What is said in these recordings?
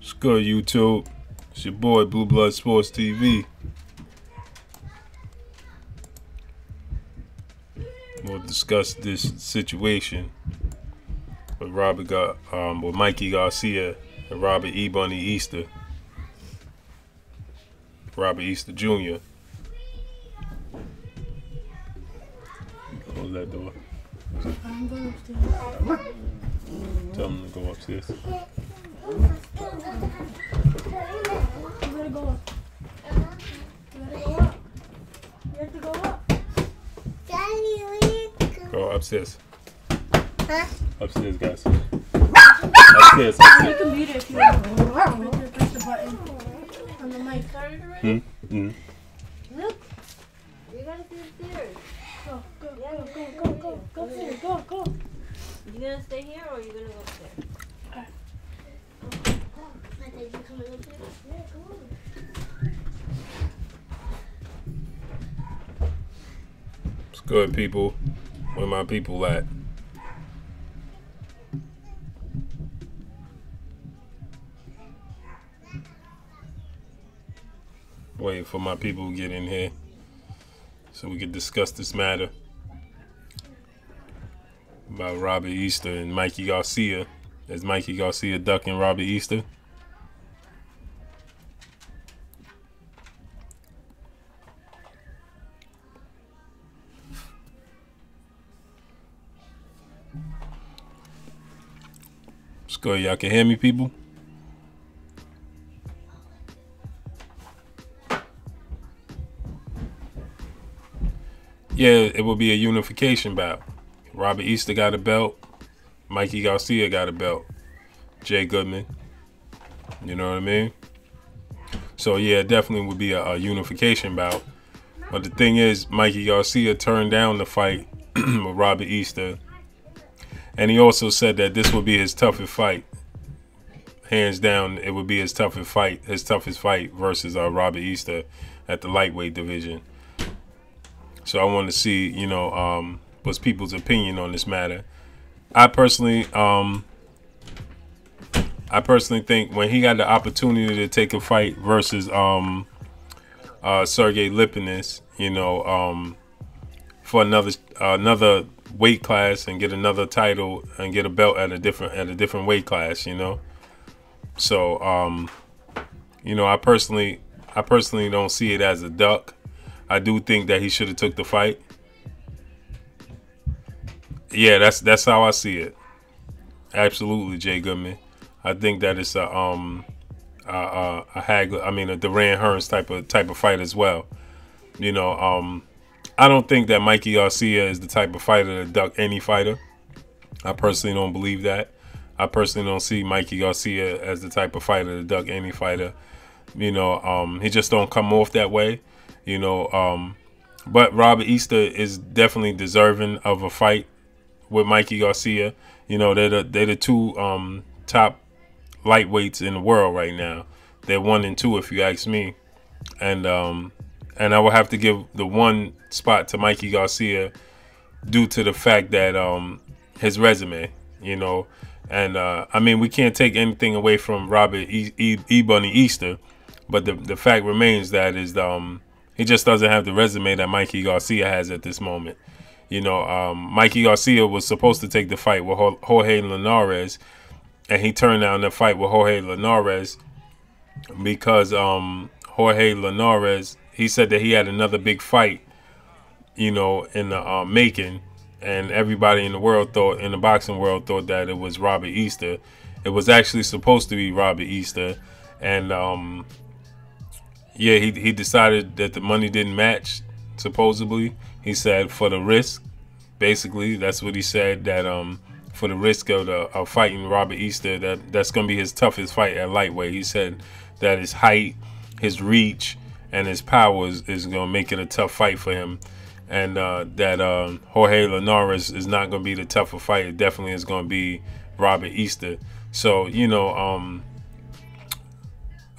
What's good, YouTube? It's your boy, Blue Blood Sports TV. We'll discuss this situation with with Mikey Garcia and Robert E. Bunny Easter, Robert Easter Jr. Close that door. I'm going upstairs. Tell him to go upstairs. You gotta go up. You gotta go up. You have to go up. Daddy, please. Go upstairs. Huh? Upstairs, guys. Upstairs. You can mute it if you want. Press the button on the mic. Look. You gotta see the stairs. Go, go, go, go, go, go. Go upstairs. Go, go. You gonna stay here or you gonna go upstairs? Alright. I think you're coming upstairs. Yeah, come on. What's good, people? Where my people at? Waiting for my people to get in here so we can discuss this matter about Robert Easter and Mikey Garcia. Is Mikey Garcia ducking Robert Easter? What's good? Y'all can hear me, people? Yeah, it will be a unification bout. Robert Easter got a belt. Mikey Garcia got a belt. Jay Goodman. You know what I mean? So, yeah, it definitely would be a unification bout. But the thing is, Mikey Garcia turned down the fight with Robert Easter. And he also said that this would be his toughest fight. Hands down, it would be his toughest fight versus Robert Easter at the lightweight division. So I want to see, you know, what's people's opinion on this matter. I personally think when he got the opportunity to take a fight versus Sergey Lipinets, you know, for another weight class and get another title and get a belt at a different weight class, you know. So you know, I personally don't see it as a duck. I do think that he should have took the fight. Yeah, that's how I see it. Absolutely, Jay Goodman. I think that it's a Hagler, I mean a Duran Hearns type of fight as well. You know, I don't think that Mikey Garcia is the type of fighter to duck any fighter. I personally don't believe that. I personally don't see Mikey Garcia as the type of fighter to duck any fighter. You know, he just don't come off that way. You know, but Robert Easter is definitely deserving of a fight with Mikey Garcia. You know, they're the two top lightweights in the world right now. They're 1 and 2 if you ask me. And I will have to give the one spot to Mikey Garcia due to the fact that his resume, you know. And I mean, we can't take anything away from Robert E. Bunny Easter, but the fact remains that is he just doesn't have the resume that Mikey Garcia has at this moment. You know, Mikey Garcia was supposed to take the fight with Jorge Linares, and he turned down the fight with Jorge Linares because Jorge Linares, he said that he had another big fight, you know, in the making, and everybody in the world thought, in the boxing world, thought that it was Robert Easter. It was actually supposed to be Robert Easter, and yeah, he decided that the money didn't match, supposedly. He said for the risk, basically, that's what he said, that for the risk of fighting Robert Easter, that's going to be his toughest fight at lightweight. He said that his height, his reach, and his power is going to make it a tough fight for him. And that Jorge Linares is not going to be the tougher fight. It definitely is going to be Robert Easter. So, you know,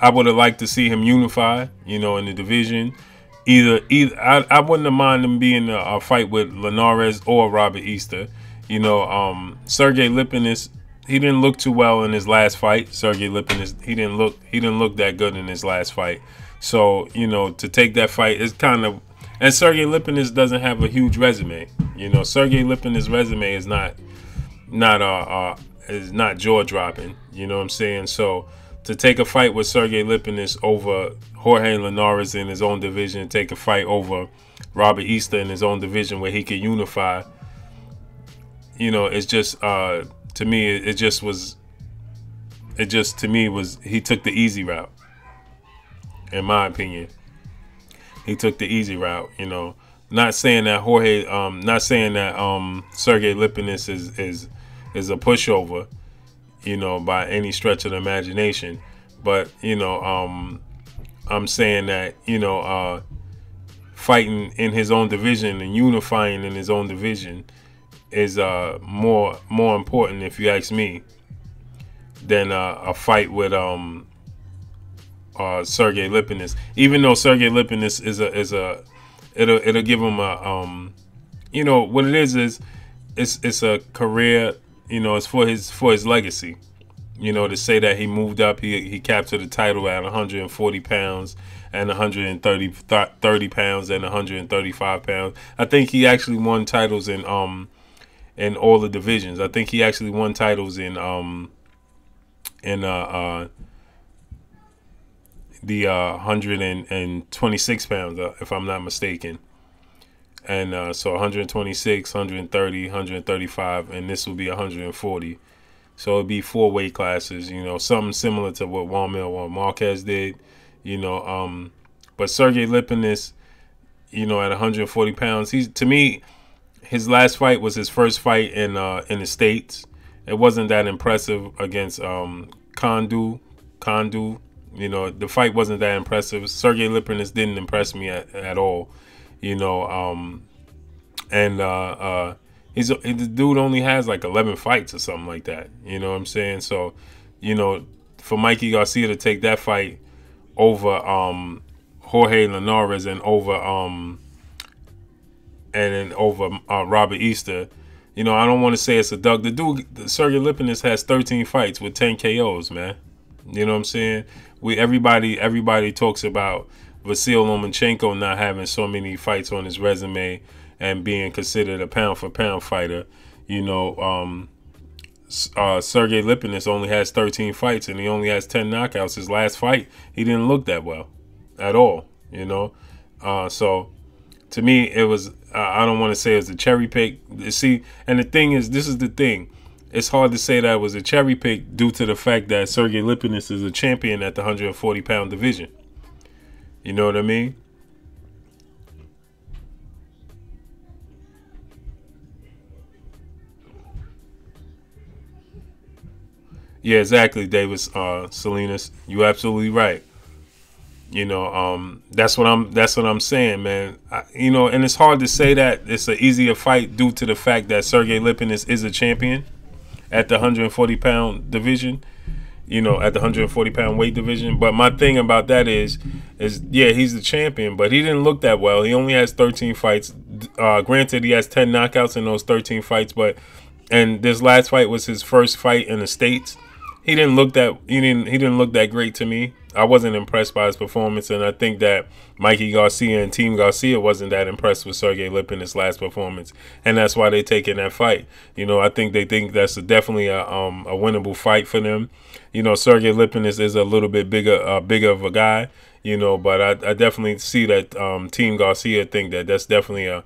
I would have liked to see him unify, you know, in the division. Either I wouldn't have mind him being a fight with Linares or Robert Easter. You know, Sergey Lipinets didn't look too well in his last fight. Sergey Lipinets, he didn't look that good in his last fight. So, you know, to take that fight is kind of, and Sergey Lipinets doesn't have a huge resume. You know, Sergey Lipinets' resume is not jaw dropping. You know what I'm saying? So to take a fight with Sergey Lipinets over Jorge Linares in his own division, take a fight over Robert Easter in his own division where he could unify, you know, it's just to me he took the easy route. In my opinion, he took the easy route. You know, not saying that Sergey Lipinets is a pushover, you know, by any stretch of the imagination. But, you know, I'm saying that, you know, fighting in his own division and unifying in his own division is more important, if you ask me, than a fight with Sergey Lipinets. Even though Sergey Lipinets it'll give him a you know what it is it's a career, you know, it's for his legacy. You know, to say that he moved up, he captured the title at 140 pounds and 130 pounds and 135 pounds. I think he actually won titles in all the divisions. I think he actually won titles in the 126 pounds, if I'm not mistaken. And so 126, 130, 135, and this will be 140. So it'll be 4 weight classes, you know, something similar to what Juan Marquez did, you know. But Sergey Lipinets, you know, at 140 pounds, to me, his last fight was his first fight in the States. It wasn't that impressive against Kondu. You know, the fight wasn't that impressive. Sergey Lipinets didn't impress me at all. You know, the dude only has like 11 fights or something like that. You know what I'm saying? So, you know, for Mikey Garcia to take that fight over Jorge Linares and over Robert Easter, you know, I don't want to say it's a dud. The dude, Sergey Lipinets, has 13 fights with 10 KOs, man. You know what I'm saying? Everybody talks about Vasyl Lomachenko not having so many fights on his resume and being considered a pound-for-pound fighter. You know, Sergey Lipinets only has 13 fights and he only has 10 knockouts. His last fight, he didn't look that well at all, you know. So to me, it was, I don't want to say it was a cherry pick. See, and the thing is, this is the thing. It's hard to say that it was a cherry pick due to the fact that Sergey Lipinets is a champion at the 140-pound division. You know what I mean? Yeah, exactly, Davis, Salinas. You absolutely right. You know, that's what I'm saying, man. You know, and it's hard to say that it's an easier fight due to the fact that Sergey Lipinets is a champion at the 140-pound division. You know, at the 140-pound weight division. But my thing about that is yeah, he's the champion, but he didn't look that well. He only has 13 fights. Granted, he has 10 knockouts in those 13 fights, and this last fight was his first fight in the States. He didn't look that great to me. I wasn't impressed by his performance, and I think that Mikey Garcia and Team Garcia wasn't that impressed with Sergey Lipinets' last performance, and that's why they're taking that fight. You know, I think they think that's definitely a winnable fight for them. You know, Sergey Lipinets is a little bit bigger of a guy, you know, but I definitely see that Team Garcia think that that's definitely a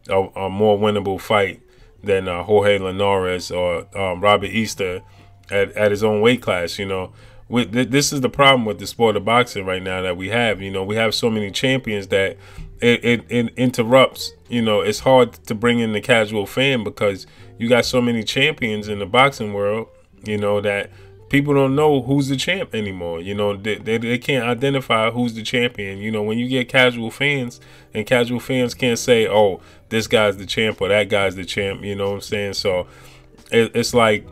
more winnable fight than Jorge Linares or Robert Easter at his own weight class. You know, this is the problem with the sport of boxing right now that we have. You know, we have so many champions that it interrupts. You know, it's hard to bring in the casual fan because you got so many champions in the boxing world, you know, that people don't know who's the champ anymore. You know, they can't identify who's the champion. You know, when you get casual fans, and casual fans can't say, oh, this guy's the champ or that guy's the champ. You know what I'm saying? So it's like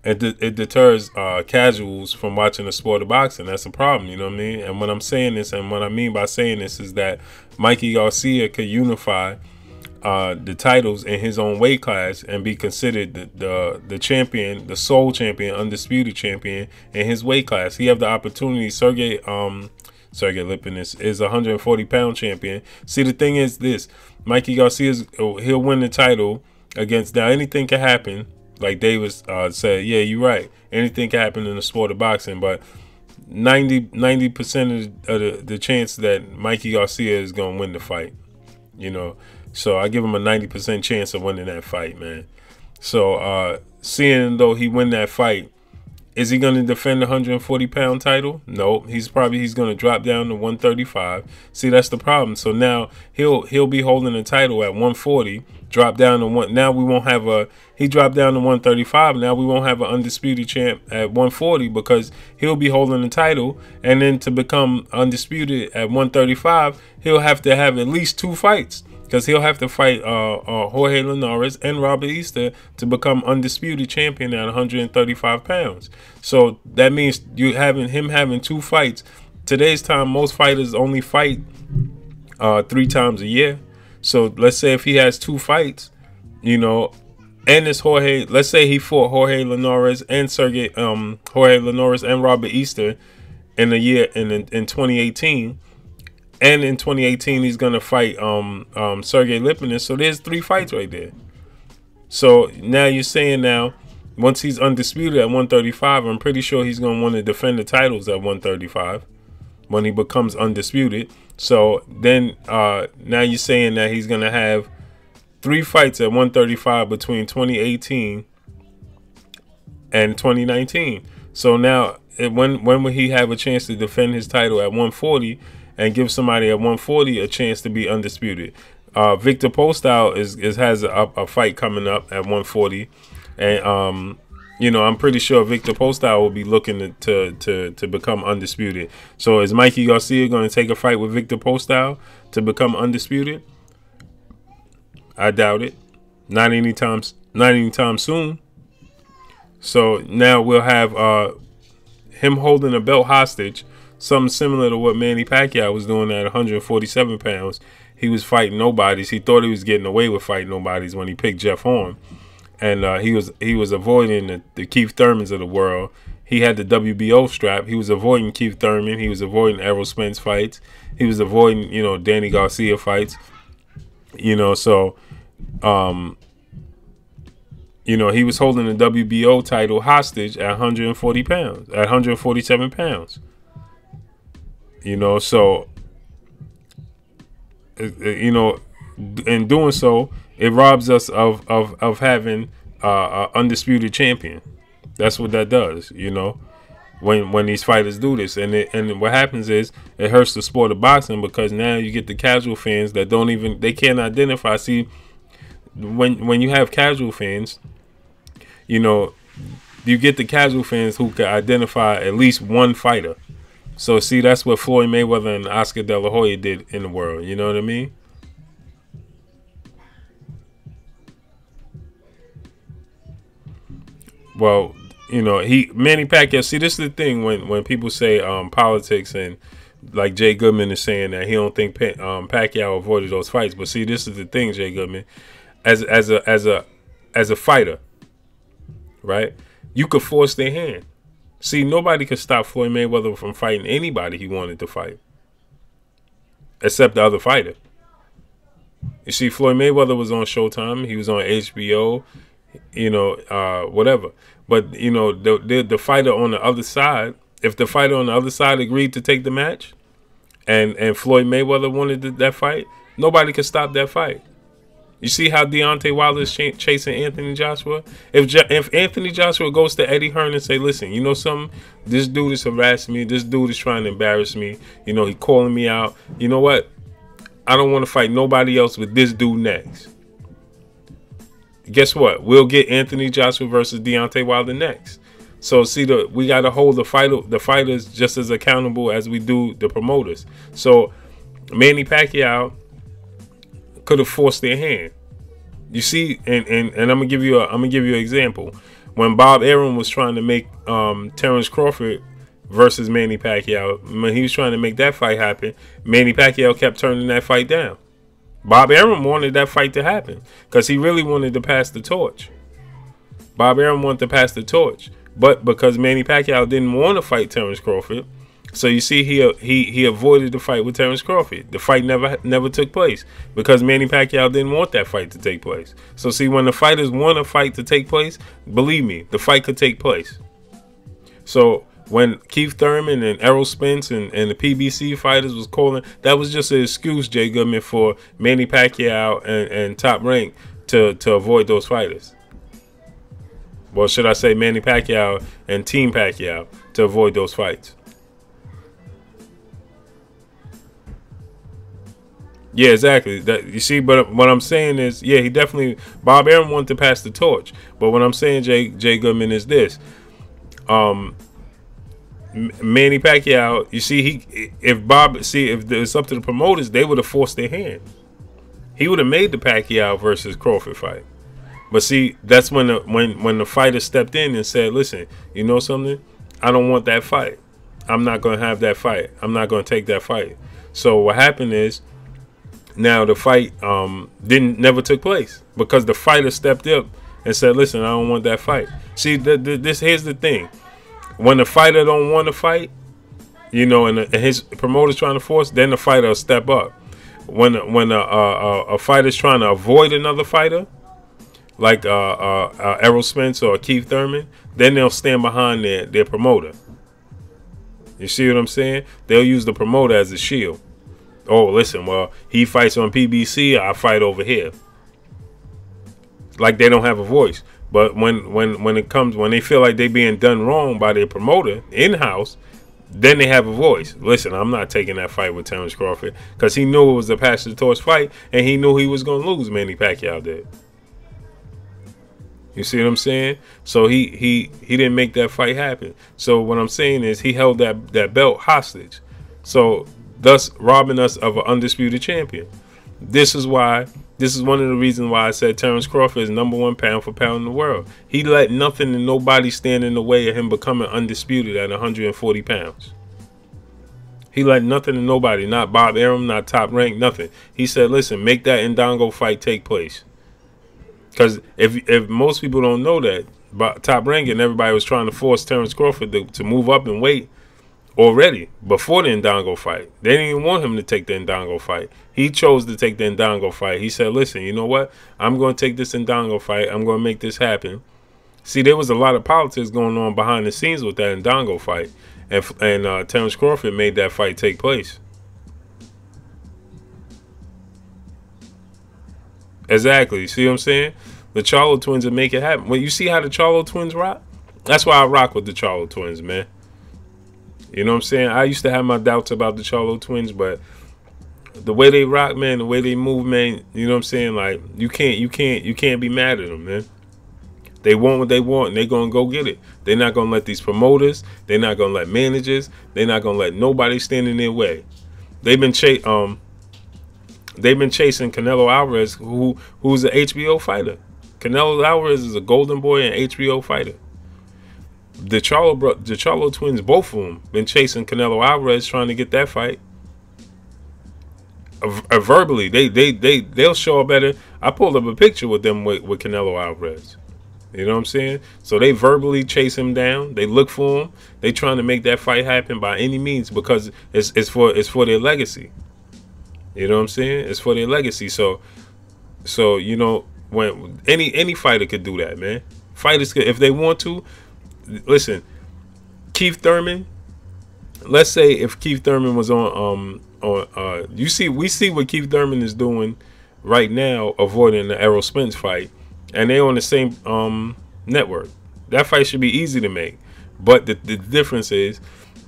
it deters casuals from watching the sport of boxing. That's a problem. You know what I mean? And when I'm saying this, and what I mean by saying this, is that Mikey Garcia could unify the titles in his own weight class and be considered the champion, the sole champion, undisputed champion in his weight class. He have the opportunity. Sergey Lipinets is a 140-pound champion. See, the thing is this: Mikey Garcia, he'll win the title against. Now, anything can happen. Like Davis said, yeah, you're right. Anything can happen in the sport of boxing, but 90% of the chance that Mikey Garcia is gonna win the fight. You know, so I give him a 90% chance of winning that fight, man. So seeing though he win that fight, is he going to defend the 140-pound title? No, he's going to drop down to 135. See, that's the problem. So now he'll be holding the title at 140, drop down to one. Now we won't have he dropped down to 135. Now we won't have an undisputed champ at 140 because he'll be holding the title. And then to become undisputed at 135, he'll have to have at least 2 fights. Because he'll have to fight Jorge Linares and Robert Easter to become undisputed champion at 135 pounds. So that means him having 2 fights. Today's time, most fighters only fight 3 times a year. So let's say if he has 2 fights, you know, and it's Jorge. Let's say he fought Jorge Linares and Jorge Linares and Robert Easter in a year in 2018. And in 2018, he's going to fight Sergey Lipinets. So there's 3 fights right there. So now you're saying once he's undisputed at 135, I'm pretty sure he's going to want to defend the titles at 135 when he becomes undisputed. So then now you're saying that he's going to have 3 fights at 135 between 2018 and 2019. So now when will he have a chance to defend his title at 140 and give somebody at 140 a chance to be undisputed? Victor Postol has a fight coming up at 140, and you know, I'm pretty sure Victor Postol will be looking to become undisputed. So is Mikey Garcia going to take a fight with Victor Postol to become undisputed? I doubt it. Not anytime soon. So now we'll have him holding a belt hostage. Something similar to what Manny Pacquiao was doing at 147 pounds. He was fighting nobodies. He thought he was getting away with fighting nobodies when he picked Jeff Horn. And he was avoiding the Keith Thurmans of the world. He had the WBO strap. He was avoiding Keith Thurman. He was avoiding Errol Spence fights. He was avoiding, you know, Danny Garcia fights. You know, so, you know, he was holding the WBO title hostage at 140 pounds, at 147 pounds. You know, so, you know, in doing so, it robs us of having an undisputed champion. That's what that does, you know, when these fighters do this. And what happens is it hurts the sport of boxing because now you get the casual fans that they can't identify. See, when you have casual fans, you know, you get the casual fans who can identify at least one fighter. So, see, that's what Floyd Mayweather and Oscar De La Hoya did in the world. You know what I mean? Well, you know, Manny Pacquiao. See, this is the thing when people say politics, and like Jay Goodman is saying that he don't think Pacquiao avoided those fights. But see, this is the thing, Jay Goodman, as a fighter, right? You could force their hand. See, nobody could stop Floyd Mayweather from fighting anybody he wanted to fight, except the other fighter. You see, Floyd Mayweather was on Showtime. He was on HBO, you know, whatever. But, you know, the fighter on the other side, if the fighter on the other side agreed to take the match and Floyd Mayweather wanted that fight, nobody could stop that fight. You see how Deontay Wilder is chasing Anthony Joshua? If Anthony Joshua goes to Eddie Hearn and say, listen, you know something? This dude is harassing me. This dude is trying to embarrass me. You know, he calling me out. You know what? I don't want to fight nobody else with this dude next. Guess what? We'll get Anthony Joshua versus Deontay Wilder next. So see, we got to hold the fighters just as accountable as we do the promoters. So Manny Pacquiao could have forced their hand. You see, and I'm gonna give you an example. When Bob Arum was trying to make Terence Crawford versus Manny Pacquiao, when he was trying to make that fight happen, Manny Pacquiao kept turning that fight down. Bob Arum wanted that fight to happen because he really wanted to pass the torch. Bob Arum wanted to pass the torch, but because Manny Pacquiao didn't want to fight Terence Crawford, so you see he avoided the fight with Terence Crawford. The fight never took place because Manny Pacquiao didn't want that fight to take place. So see, when the fighters want a fight to take place, believe me, the fight could take place. So when Keith Thurman and Errol Spence and the PBC fighters was calling, that was just an excuse, Jay Goodman, for Manny Pacquiao and Top Rank to avoid those fighters. Well, should I say Manny Pacquiao and Team Pacquiao to avoid those fights? Yeah, exactly. That you see, but what I'm saying is, yeah, he definitely, Bob Arum wanted to pass the torch. But what I'm saying, Jay Goodman, is this: Manny Pacquiao, you see, if it's up to the promoters, they would have forced their hand. He would have made the Pacquiao versus Crawford fight. But see, that's when the fighter stepped in and said, "Listen, you know something? I don't want that fight. I'm not going to have that fight. I'm not going to take that fight." So what happened is, now the fight never took place because the fighter stepped up and said, "Listen, I don't want that fight." See, here's the thing: when the fighter don't want to fight, you know, and his promoter's trying to force, then the fighter will step up. When a fighter's trying to avoid another fighter, like Errol Spence or Keith Thurman, then they'll stand behind their promoter. You see what I'm saying? They'll use the promoter as a shield. Oh, listen, well, he fights on PBC, I fight over here. Like they don't have a voice. But when they feel like they're being done wrong by their promoter in-house, then they have a voice. Listen, I'm not taking that fight with Terence Crawford because he knew it was a pass the torch fight and he knew he was going to lose. Manny Pacquiao did. You see what I'm saying? So he didn't make that fight happen. So what I'm saying is he held that belt hostage. So thus robbing us of an undisputed champion. This is one of the reasons why I said Terence Crawford is #1 pound for pound in the world. He let nothing and nobody stand in the way of him becoming undisputed at 140 pounds. He let nothing and nobody, not Bob Arum, not Top Rank, nothing. He said, "Listen, make that Indongo fight take place." Because if most people don't know that, Top Rank and everybody was trying to force Terence Crawford to move up in weight already before the Indongo fight. They didn't even want him to take the Indongo fight. He chose to take the Indongo fight. He said, "Listen, you know what? I'm going to take this Indongo fight. I'm going to make this happen." See, there was a lot of politics going on behind the scenes with that Indongo fight, and Terence Crawford made that fight take place. Exactly. See what I'm saying? The Charlo twins would make it happen. Well, you see how the Charlo twins rock? That's why I rock with the Charlo twins, man. You know what I'm saying? I used to have my doubts about the Charlo twins, but the way they rock, man, the way they move, man, you know what I'm saying? Like you can't be mad at them, man. They want what they want and they're gonna go get it. They're not gonna let these promoters, they're not gonna let managers, they're not gonna let nobody stand in their way. They've been chasing Canelo Alvarez, who's an HBO fighter. Canelo Alvarez is a golden boy and HBO fighter. The Charlo twins, both of them, been chasing Canelo Alvarez, trying to get that fight. Verbally, they'll show up better. I pulled up a picture with them with Canelo Alvarez. You know what I'm saying? So they verbally chase him down. They look for him. They trying to make that fight happen by any means because it's for their legacy. You know what I'm saying? It's for their legacy. So you know, when any fighter could do that, man. Fighters could, if they want to. Listen, Keith Thurman. Let's say if Keith Thurman was we see what Keith Thurman is doing right now, avoiding the Errol Spence fight, and they on the same network. That fight should be easy to make, but the difference is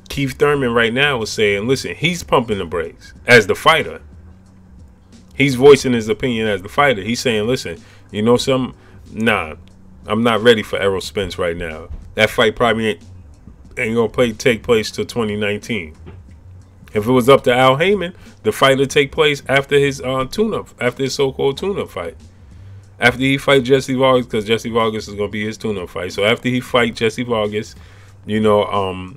Keith Thurman right now is saying, listen, he's pumping the brakes as the fighter. He's voicing his opinion as the fighter. He's saying, listen, you know something? Nah, I'm not ready for Errol Spence right now. That fight probably ain't gonna take place till 2019. If it was up to Al Heyman, the fight would take place after his tune-up, after his so-called tune-up fight. After he fight Jesse Vargas, because Jesse Vargas is gonna be his tune-up fight. So after he fight Jesse Vargas, you know, Al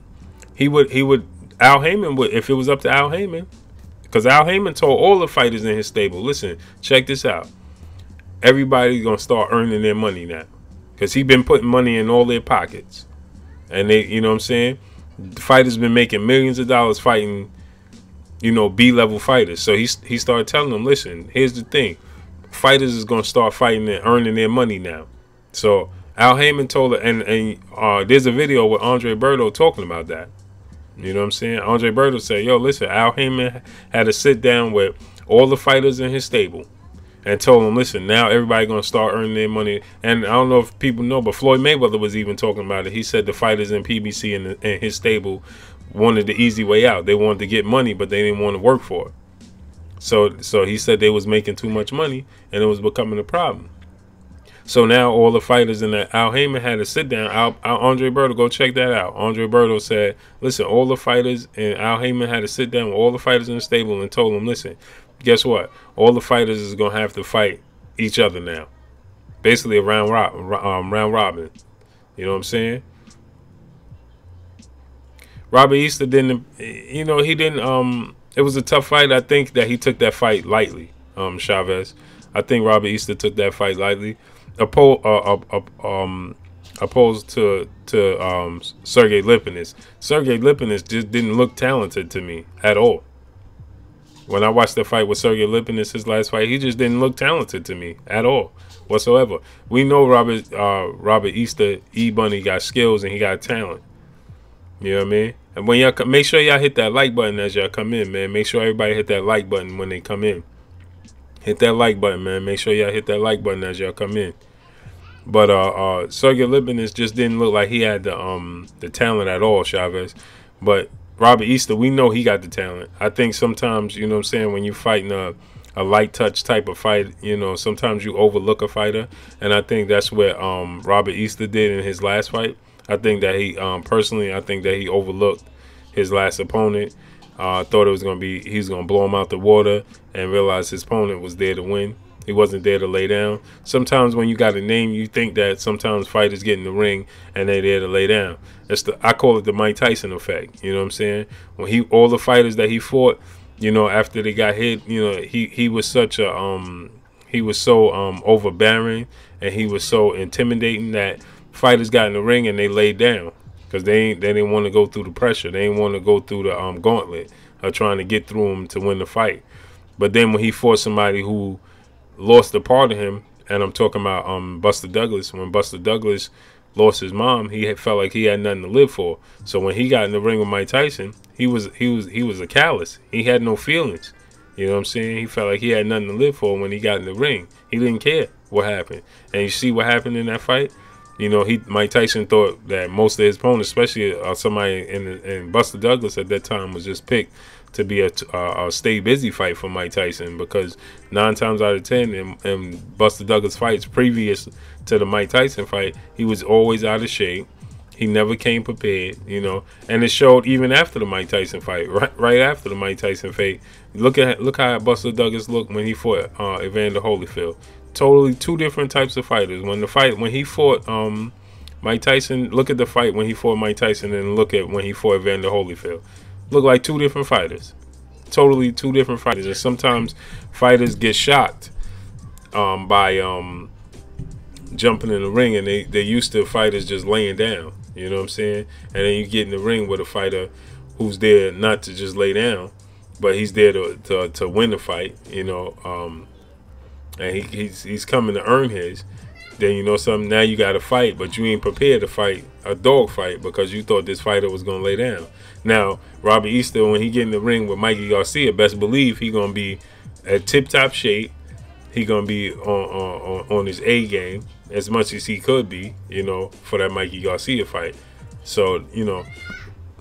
Heyman would, if it was up to Al Heyman, Because Al Heyman told all the fighters in his stable, listen, check this out. Everybody's going to start earning their money now. Because he been putting money in all their pockets. And they, you know what I'm saying? The fighters been making millions of dollars fighting, you know, B-level fighters. So he started telling them, listen, here's the thing. Fighters is going to start fighting and earning their money now. So Al Heyman told her, and there's a video with Adrien Broner talking about that. You know what I'm saying? Adrien Broner said, yo, listen, Al Heyman had to sit down with all the fighters in his stable and told them, listen, now everybody going to start earning their money. And I don't know if people know, but Floyd Mayweather was even talking about it. He said the fighters in PBC and his stable wanted the easy way out. They wanted to get money, but they didn't want to work for it. So he said they was making too much money, and it was becoming a problem. So now all the fighters in that, Al Heyman had to sit down. Adrien Broner, go check that out. Adrien Broner said, listen, all the fighters, and Al Heyman had to sit down with all the fighters in the stable and told them, listen, guess what? All the fighters is going to have to fight each other now. Basically a round robin. You know what I'm saying? Robert Easter didn't, you know, he didn't, it was a tough fight. I think that he took that fight lightly, Chavez. I think Robert Easter took that fight lightly. Opposed to Sergey Lipinets. Sergey Lipinets just didn't look talented to me at all. When I watched the fight with Sergey Lipinets, his last fight, he just didn't look talented to me at all whatsoever. We know Robert Easter, E-Bunny, got skills and he got talent. You know what I mean? And when y'all make sure y'all hit that like button as y'all come in, man. Make sure everybody hit that like button when they come in. Hit that like button, man. Make sure y'all hit that like button as y'all come in. But Sergey Lipinets just didn't look like he had the talent at all, Chavez. But Robert Easter, we know he got the talent. I think sometimes, you know what I'm saying, when you're fighting a light touch type of fight, you know, sometimes you overlook a fighter. And I think that's what Robert Easter did in his last fight. I think that he, personally, I think that he overlooked his last opponent. Thought it was going to be, he was going to blow him out the water, and realized his opponent was there to win. He wasn't there to lay down. Sometimes when you got a name, you think that sometimes fighters get in the ring and they're there to lay down. I call it the Mike Tyson effect. You know what I'm saying? When all the fighters that he fought, you know, after they got hit, you know, he was such a he was so overbearing, and he was so intimidating that fighters got in the ring and they laid down. Because they didn't want to go through the pressure. They didn't want to go through the gauntlet of trying to get through him to win the fight. But then when he fought somebody who lost a part of him, and I'm talking about Buster Douglas. When Buster Douglas lost his mom, he had felt like he had nothing to live for. So when he got in the ring with Mike Tyson, he was a callous. He had no feelings. You know what I'm saying? He felt like he had nothing to live for when he got in the ring. He didn't care what happened. And you see what happened in that fight? You know, Mike Tyson thought that most of his opponents, especially somebody in Buster Douglas at that time, was just picked to be a stay busy fight for Mike Tyson, because 9 times out of 10 in Buster Douglas fights previous to the Mike Tyson fight, he was always out of shape. He never came prepared, you know, and it showed even after the Mike Tyson fight. Right after the Mike Tyson fight, look how Buster Douglas looked when he fought Evander Holyfield. Totally two different types of fighters. When he fought Mike Tyson, look at the fight when he fought Mike Tyson, and look at when he fought Evander Holyfield. Look like two different fighters. Totally two different fighters. And sometimes fighters get shocked by jumping in the ring, and they're used to fighters just laying down. You know what I'm saying? And then you get in the ring with a fighter who's there not to just lay down, but he's there to win the fight, you know, and he's coming to earn his. Then you know something, now you got to fight, but you ain't prepared to fight a dog fight because you thought this fighter was going to lay down. Now, Robert Easter, when he get in the ring with Mikey Garcia, best believe he going to be at tip-top shape. He going to be on his A game as much as he could be, you know, for that Mikey Garcia fight. So, you know,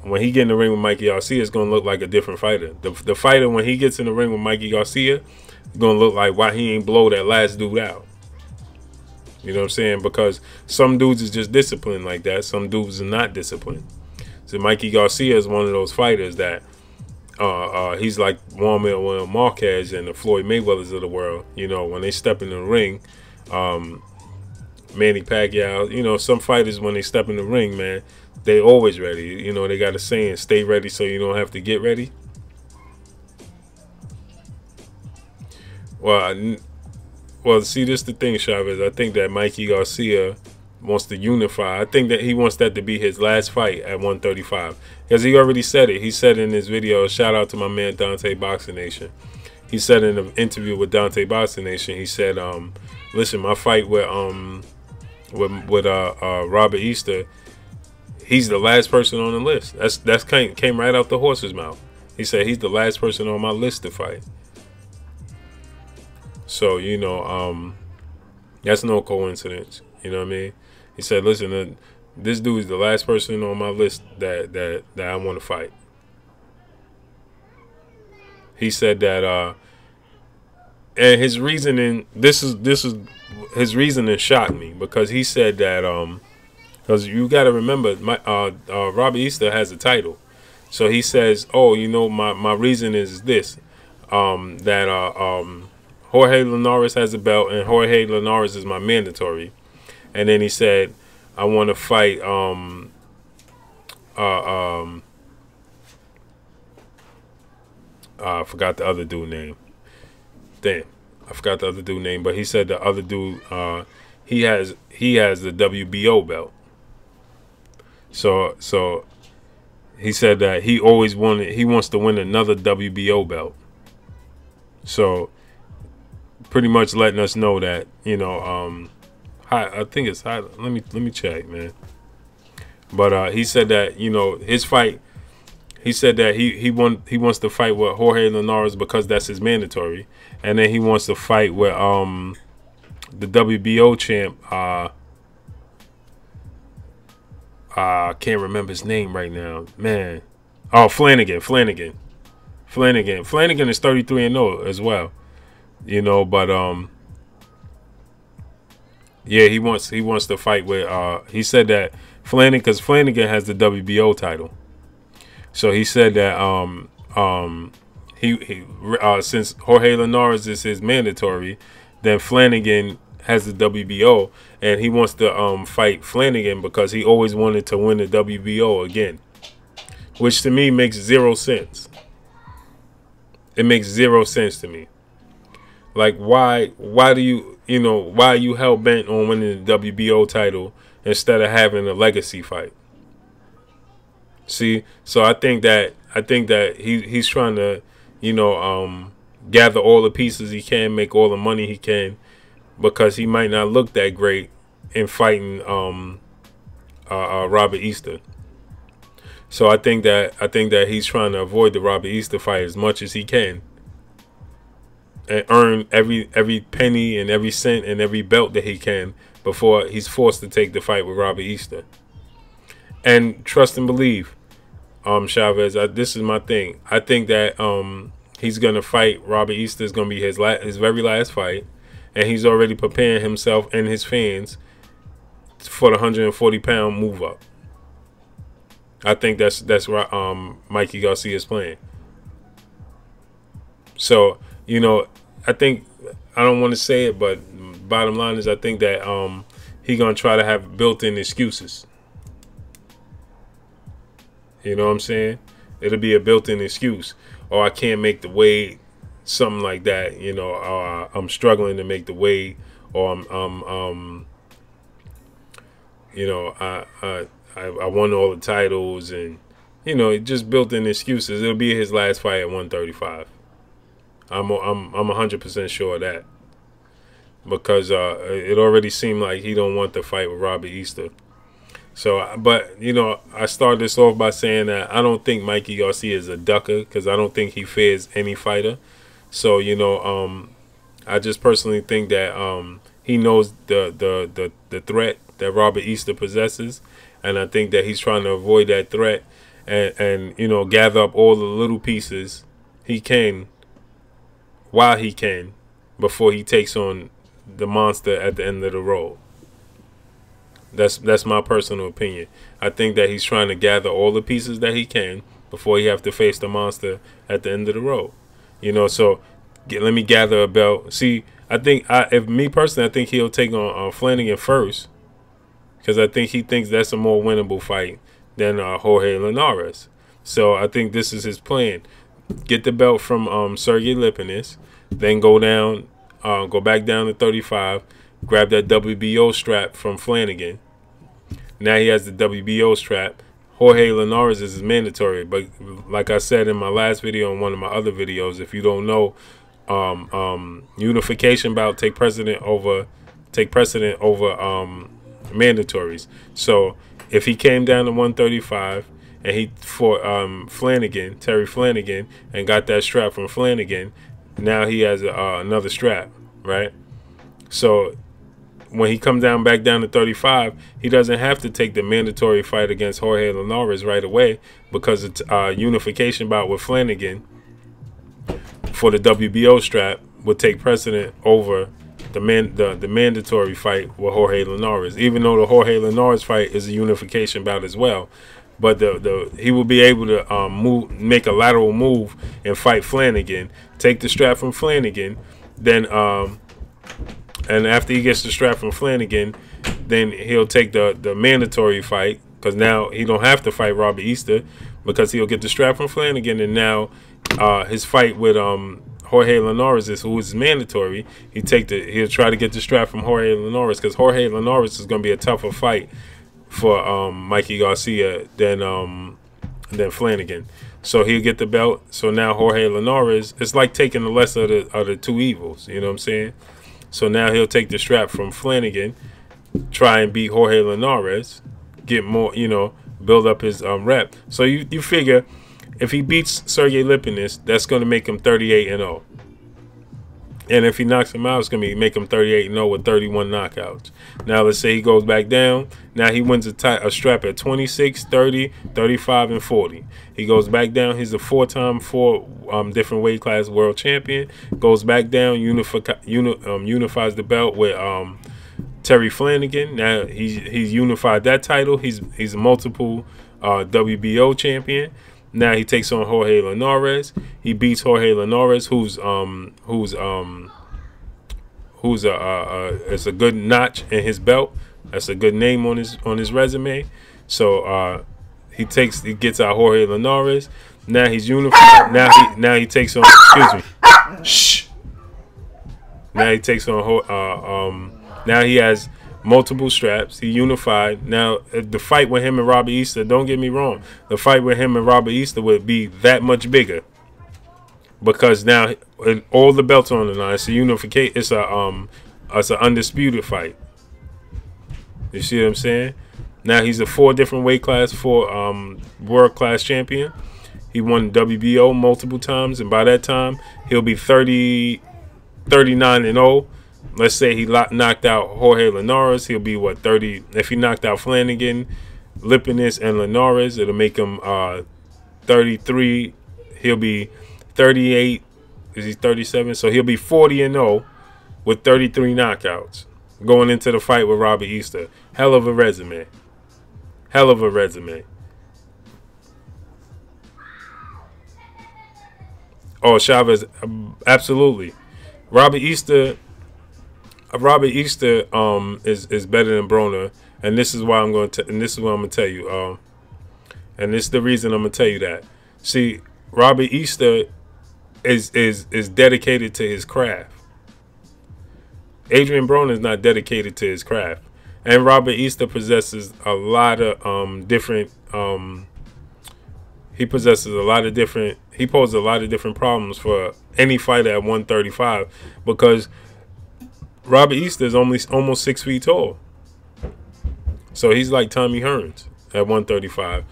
when he get in the ring with Mikey Garcia, it's going to look like a different fighter. The fighter, when he gets in the ring with Mikey Garcia, it's going to look like why he ain't blow that last dude out. You know what I'm saying? Because some dudes is just disciplined like that. Some dudes are not disciplined. So Mikey Garcia is one of those fighters that he's like Juan Manuel Marquez and the Floyd Mayweathers of the world. You know, when they step in the ring, Manny Pacquiao, you know, some fighters, when they step in the ring, man, they always ready. You know, they got a saying, stay ready so you don't have to get ready. Well, see, this the thing, Chavez. I think that Mikey Garcia wants to unify. I think that he wants that to be his last fight at 135. Because he already said it. He said in his video, shout out to my man Dante Boxing Nation. He said in an interview with Dante Boxing Nation, he said, listen, my fight with Robert Easter, he's the last person on the list. That's came right out the horse's mouth. He said he's the last person on my list to fight. So, you know, that's no coincidence. You know what I mean? He said, listen, this dude is the last person on my list that I want to fight. He said that, and his reasoning, this is his reasoning shocked me, because he said that, because you got to remember, Robert Easter has a title. So he says, oh, you know, my reason is this, that Jorge Linares has a belt, and Jorge Linares is my mandatory. And then he said, I want to fight I forgot the other dude name. Damn, I forgot the other dude name, but he said the other dude, he has the WBO belt. So he said that he wants to win another WBO belt. So pretty much letting us know that, you know, I think it's high. Let me check, man. But he said that, you know, his fight, he said that he wants to fight with Jorge Linares because that's his mandatory, and then he wants to fight with the WBO champ. I can't remember his name right now, man. Oh, Flanagan is 33-0 as well. You know, but yeah, he wants to fight with he said that Flanagan, because Flanagan has the WBO title. So he said that since Jorge Linares is his mandatory, then Flanagan has the WBO, and he wants to fight Flanagan because he always wanted to win the WBO again, which to me makes zero sense. It makes zero sense to me. Like, why do why are you hell bent on winning the WBO title instead of having a legacy fight? See, so I think that he's trying to, you know, gather all the pieces he can, make all the money he can, because he might not look that great in fighting Robert Easter. So I think that he's trying to avoid the Robert Easter fight as much as he can, and earn every penny and every cent and every belt that he can before he's forced to take the fight with Robert Easter. And trust and believe, Chavez, this is my thing. I think that he's gonna fight Robert Easter. Is gonna be his very last fight, and he's already preparing himself and his fans for the 140-pound move up. I think that's where Mikey Garcia is playing. So, you know, I think, I don't want to say it, but bottom line is I think that he's going to try to have built-in excuses. You know what I'm saying? It'll be a built-in excuse. Or I can't make the weight, something like that. You know, I'm struggling to make the weight, or you know, I won all the titles, and, you know, just built-in excuses. It'll be his last fight at 135. I'm 100% sure of that, because it already seemed like he don't want the fight with Robert Easter. So, but, you know, I started this off by saying that I don't think Mikey Garcia is a ducker, because I don't think he fears any fighter. So, you know, I just personally think that he knows the threat that Robert Easter possesses, and I think that he's trying to avoid that threat, and you know, gather up all the little pieces he can while he can, before he takes on the monster at the end of the road. That's my personal opinion. I think that he's trying to gather all the pieces that he can before he have to face the monster at the end of the road. You know, so let me gather a belt. See, I think, if me personally, I think he'll take on Flanagan first, because I think he thinks that's a more winnable fight than Jorge Linares. So I think this is his plan. Get the belt from Sergey Lipinets, then go down go back down to 35, grab that WBO strap from Flanagan. Now he has the WBO strap. Jorge Linares is mandatory, but like I said in my last video and one of my other videos, if you don't know, unification bout take precedent over mandatories. So if he came down to 135 and he fought Terry Flanagan, and got that strap from Flanagan, now he has another strap, right? So when he comes back down to 35, he doesn't have to take the mandatory fight against Jorge Linares right away, because it's unification bout with Flanagan for the WBO strap would take precedent over the mandatory fight with Jorge Linares, even though the Jorge Linares fight is a unification bout as well. But he will be able to make a lateral move and fight Flanagan, take the strap from Flanagan, then and after he gets the strap from Flanagan, then he'll take the mandatory fight, because now he don't have to fight Robert Easter, because he'll get the strap from Flanagan, and now his fight with Jorge Linares who is mandatory. He'll try to get the strap from Jorge Linares, because Jorge Linares is going to be a tougher fight for Mikey Garcia than Flanagan. So he'll get the belt. So now Jorge Linares, it's like taking the lesser of the two evils. You know what I'm saying? So now he'll take the strap from Flanagan, try and beat Jorge Linares, get more, build up his rep. So you figure if he beats Sergey Lipinets, that's going to make him 38-0. And if he knocks him out, it's going to make him 38-0 with 31 knockouts. Now, let's say he goes back down. Now he wins a strap at 26, 30, 35, and 40. He goes back down. He's a four different weight class world champion. Goes back down, unifies the belt with Terry Flanagan. Now he's unified that title. He's a multiple WBO champion. Now he takes on Jorge Linares. He beats Jorge Linares, who's it's a good notch in his belt. That's a good name on his resume. So he gets out Jorge Linares. Now he's unified. Now he takes on. Excuse me. Shh. Now he takes on. Now he has multiple straps. He unified. Now the fight with him and Robert Easter, don't get me wrong, the fight with him and Robert Easter would be that much bigger, because now all the belts on the line. It's a unification. It's an undisputed fight. You see what I'm saying? Now he's a 4 different weight class, world class champion. He won WBO multiple times, and by that time he'll be 39-0. Let's say he knocked out Jorge Linares, he'll be what, 30? If he knocked out Flanagan, Lipinets, and Linares, it'll make him 33. He'll be 38. Is he 37? So he'll be 40-0 with 33 knockouts going into the fight with Robert Easter. Hell of a resume. Hell of a resume. Oh, Chavez, absolutely. Robert Easter is better than Broner, and this is why I'm going to. And this is what I'm going to tell you. And this is the reason I'm going to tell you that. See, Robert Easter is dedicated to his craft. Adrien Broner is not dedicated to his craft, and Robert Easter possesses a lot of different. He poses a lot of different problems for any fighter at 135, because Robert Easter is almost 6 feet tall. So he's like Tommy Hearns at 135.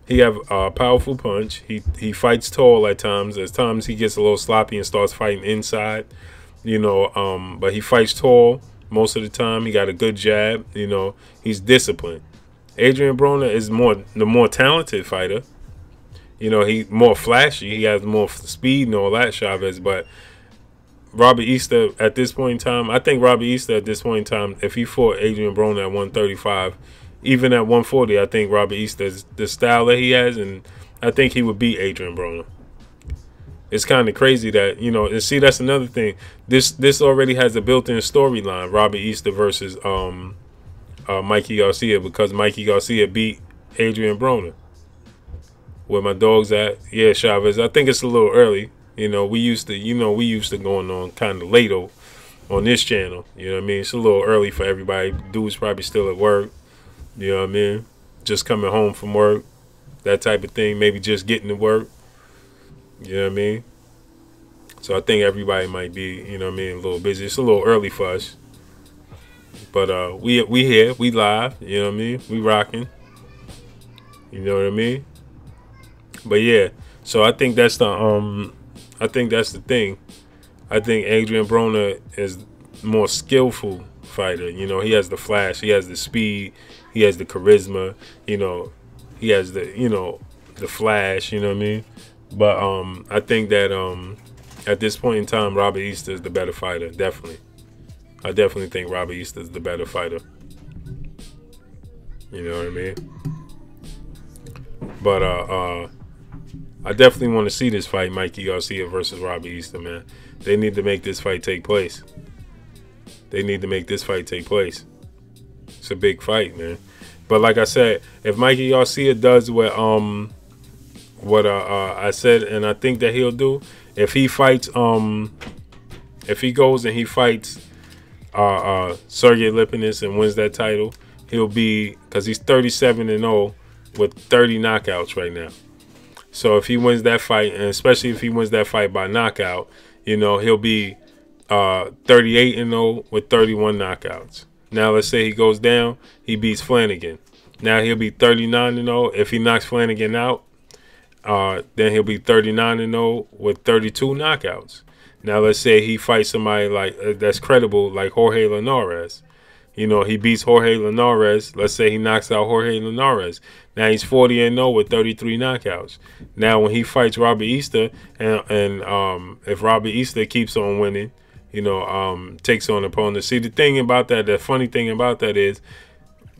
He have a powerful punch. He fights tall at times. At times he gets a little sloppy and starts fighting inside. But he fights tall most of the time. He got a good jab. He's disciplined. Adrien Broner is the more talented fighter. He more flashy. He has more speed and all that, Chavez. But Robert Easter at this point in time, I think Robert Easter at this point in time, if he fought Adrien Broner at 135, even at 140, I think Robert Easter's the style that he has, and I think he would beat Adrien Broner. It's kind of crazy that, and see, that's another thing. This already has a built-in storyline, Robert Easter versus Mikey Garcia, because Mikey Garcia beat Adrien Broner. Where my dog's at? Yeah, Chavez. I think it's a little early. We used to going on kind of late, on this channel. You know what I mean? It's a little early for everybody. Dude's probably still at work. You know what I mean? Just coming home from work, that type of thing. Maybe just getting to work. You know what I mean? So I think everybody might be, you know what I mean, a little busy. It's a little early for us. But we here, we live, you know what I mean? We rocking. You know what I mean? But yeah, so I think that's the thing. I think Adrien Broner is more skillful fighter. You know, he has the flash, he has the speed, he has the charisma, you know, he has the, you know, the flash, you know what I mean? But I think that at this point in time, Robert Easter is the better fighter, definitely. I definitely think Robert Easter is the better fighter. You know what I mean? But I definitely want to see this fight, Mikey Garcia versus Robert Easter, man. They need to make this fight take place. They need to make this fight take place. It's a big fight, man. But like I said, if Mikey Garcia does what I said, and I think that he'll do, if he fights, if he goes and he fights Sergey Lipinets and wins that title, he'll be, because he's 37-0 with 30 knockouts right now. So if he wins that fight, and especially if he wins that fight by knockout, you know, he'll be 38-0 with 31 knockouts. Now let's say he goes down, he beats Flanagan. Now he'll be 39-0. If he knocks Flanagan out, then he'll be 39-0 with 32 knockouts. Now let's say he fights somebody like that's credible, like Jorge Linares. You know, he beats Jorge Linares. Let's say he knocks out Jorge Linares. Now he's 40-0 with 33 knockouts. Now when he fights Robert Easter, and if Robert Easter keeps on winning, you know, takes on opponents. See, the thing about that, the funny thing about that is,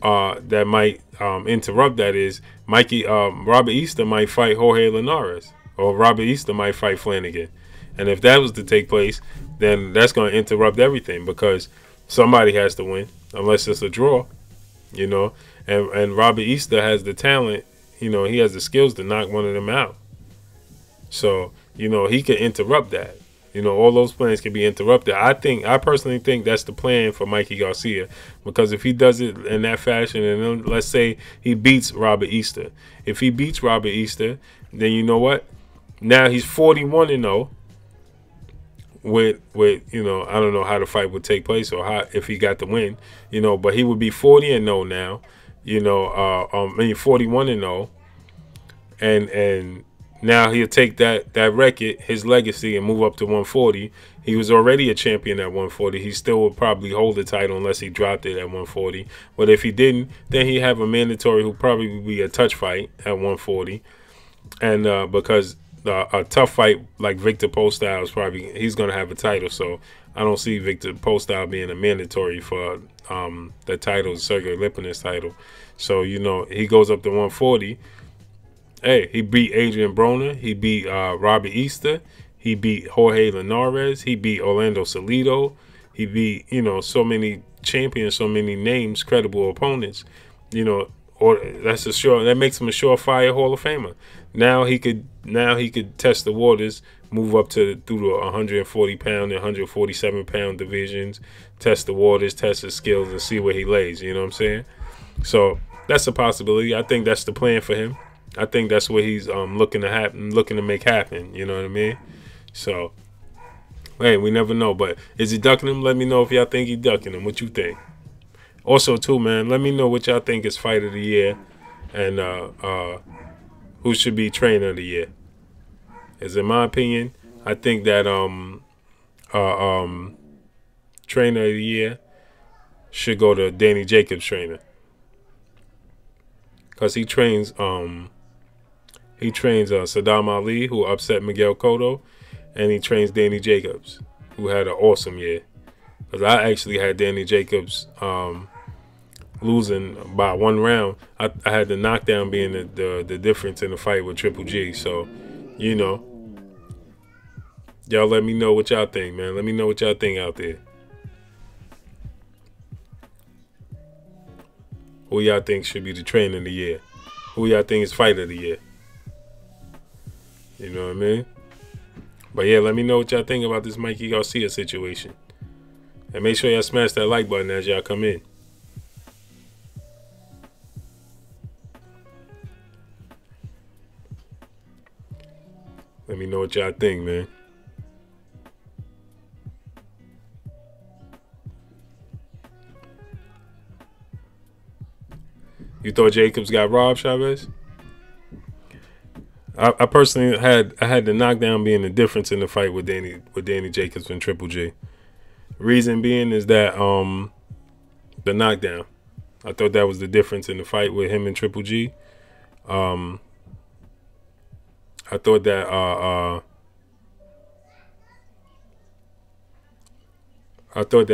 that might interrupt that is, Robert Easter might fight Jorge Linares, or Robert Easter might fight Flanagan. And if that was to take place, then that's going to interrupt everything, because somebody has to win, unless it's a draw, you know. And Robert Easter has the talent, you know, he has the skills to knock one of them out. So, you know, he could interrupt that. You know, all those plans can be interrupted. I personally think that's the plan for Mikey Garcia, because if he does it in that fashion, and then let's say he beats Robert Easter. If he beats Robert Easter, then you know what? Now he's 41-0. With you know, I don't know how the fight would take place, or how, if he got the win, you know, but he would be 40-0 now, you know, 41-0, and now he'll take that record, his legacy, and move up to 140. He was already a champion at 140. He still would probably hold the title unless he dropped it at 140. But if he didn't, then he have a mandatory who probably would be a touch fight at 140, and because a tough fight like Victor Postyle is probably, he's going to have a title. So I don't see Victor Postyle being a mandatory for the title, Sergey Lipinets title. So, you know, he goes up to 140. Hey, he beat Adrien Broner. He beat Robert Easter. He beat Jorge Linares. He beat Orlando Salido. He beat, you know, so many champions, so many names, credible opponents, you know. Or that's a sure, that makes him a surefire Hall of Famer. Now he could test the waters, move up through the 140-pound and 147-pound divisions, test the waters, test his skills, and see where he lays. You know what I'm saying? So that's a possibility. I think that's the plan for him. I think that's what he's looking to make happen. You know what I mean? So hey, we never know. But is he ducking him? Let me know if y'all think he's ducking him. What you think? Also, too, man, let me know what y'all think is fight of the year, and who should be trainer of the year. As in my opinion, I think that trainer of the year should go to Danny Jacobs' trainer, because he trains Saddam Ali, who upset Miguel Cotto, and he trains Danny Jacobs, who had an awesome year. Because I actually had Danny Jacobs losing by 1 round. I had the knockdown being the difference in the fight with Triple G. So, you know, y'all let me know what y'all think, man. Let me know what y'all think out there. Who y'all think should be the trainer of the year? Who y'all think is fight of the year? You know what I mean? But yeah, let me know what y'all think about this Mikey Garcia situation. And make sure y'all smash that like button as y'all come in. Let me know what y'all think, man. You thought Jacobs got robbed, Chavez? I personally had the knockdown being the difference in the fight with Danny Jacobs and Triple J. Reason being is that the knockdown. I thought that was the difference in the fight with him and Triple G. I thought that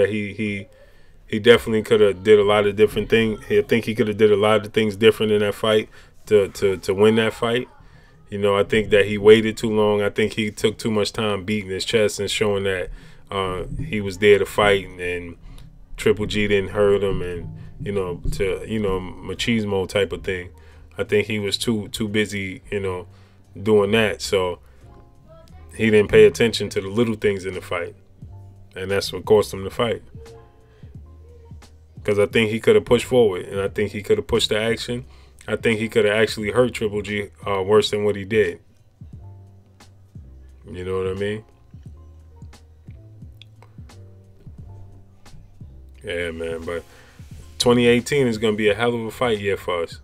he definitely could have did a lot of different things. I think he could have did a lot of things different in that fight to win that fight. You know, I think that he waited too long. I think he took too much time beating his chest and showing that he was there to fight, and Triple G didn't hurt him, and machismo type of thing. I think he was too busy, doing that. So he didn't pay attention to the little things in the fight, and that's what cost him the fight. Because I think he could have pushed forward, and I think he could have pushed the action. I think he could have actually hurt Triple G worse than what he did. You know what I mean? Yeah, man. But 2018 is going to be a hell of a fight year for us.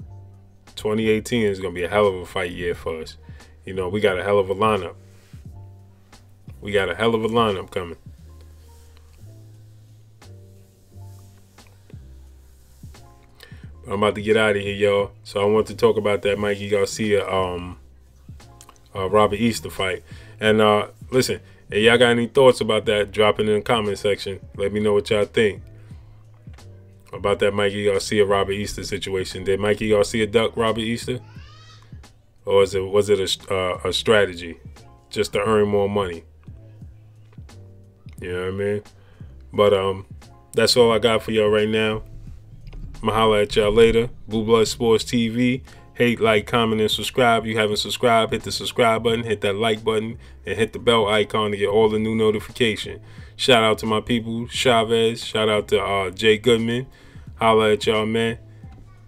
2018 is going to be a hell of a fight year for us. You know, we got a hell of a lineup. We got a hell of a lineup coming. I'm about to get out of here, y'all. So I want to talk about that Mikey Garcia, Robert Easter fight. And listen, if y'all got any thoughts about that, drop it in the comment section. Let me know what y'all think about that Mikey Garcia, Robert Easter situation. Did Mikey Garcia duck Robert Easter? Or was it a strategy just to earn more money? You know what I mean? But that's all I got for y'all right now. I'm going to holler at y'all later. Blue Blood Sports TV. Hate, like, comment, and subscribe. If you haven't subscribed, hit the subscribe button, hit that like button, and hit the bell icon to get all the new notification. Shout out to my people, Chavez. Shout out to Jay Goodman. Holler at y'all, man.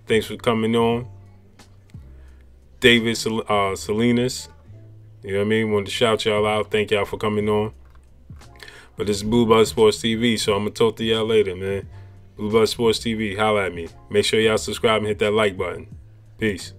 Thanks for coming on. David Salinas. You know what I mean? Wanted to shout y'all out. Thank y'all for coming on. But this is Blue Blood Sports TV, so I'm going to talk to y'all later, man. Blue Blood Sports TV, holla at me. Make sure y'all subscribe and hit that like button. Peace.